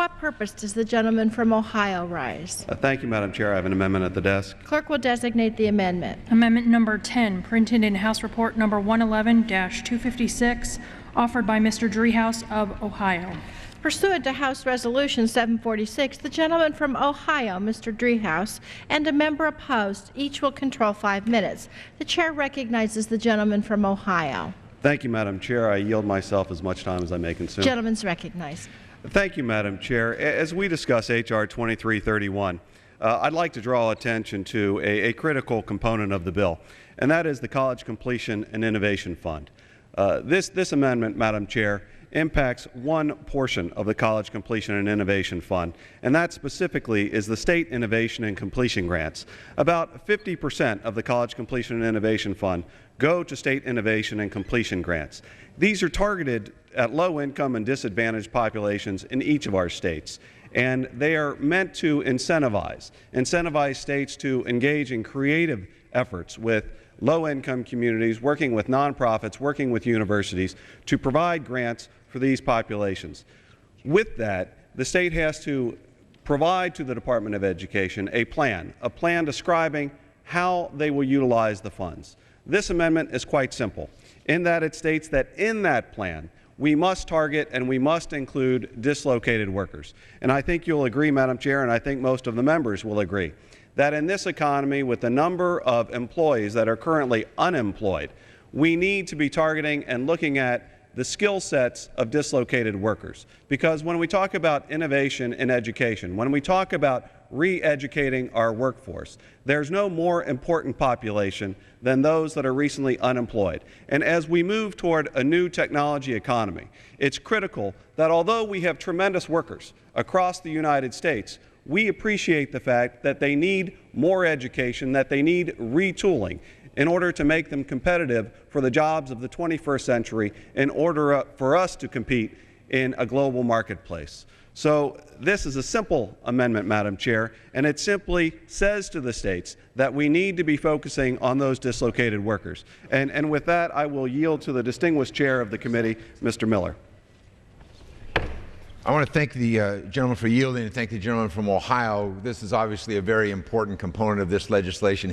what purpose does the gentleman from Ohio rise? Thank you, Madam Chair. I have an amendment at the desk. Clerk will designate the amendment. Amendment number 10, printed in House Report number 111-256, offered by Mr. Driehaus of Ohio. Pursuant to House Resolution 746, the gentleman from Ohio, Mr. Driehaus, and a member opposed, each will control 5 minutes. The chair recognizes the gentleman from Ohio. Thank you, Madam Chair. I yield myself as much time as I may consume. Gentleman's recognized. Thank you, Madam Chair. As we discuss H.R. 2331, I'd like to draw attention to a critical component of the bill, and that is the College Completion and Innovation Fund. This amendment, Madam Chair, impacts one portion of the College Completion and Innovation Fund, and that specifically is the State Innovation and Completion Grants. About 50% of the College Completion and Innovation Fund go to state innovation and completion grants. These are targeted at low-income and disadvantaged populations in each of our states, and they are meant to incentivize states to engage in creative efforts with low-income communities, working with nonprofits, working with universities to provide grants for these populations. With that, the state has to provide to the Department of Education a plan describing how they will utilize the funds. This amendment is quite simple in that it states that in that plan we must target and we must include dislocated workers. And I think you'll agree, Madam Chair, and I think most of the members will agree, that in this economy, with the number of employees that are currently unemployed, we need to be targeting and looking at the skill sets of dislocated workers. Because when we talk about innovation in education, when we talk about re-educating our workforce, there's no more important population than those that are recently unemployed. And as we move toward a new technology economy, it's critical that although we have tremendous workers across the United States, we appreciate the fact that they need more education, that they need retooling in order to make them competitive for the jobs of the 21st century, in order for us to compete in a global marketplace. So this is a simple amendment, Madam Chair, and it simply says to the states that we need to be focusing on those dislocated workers. And with that, I will yield to the distinguished chair of the committee, Mr. Miller. I want to thank the gentleman for yielding and thank the gentleman from Ohio. This is obviously a very important component of this legislation.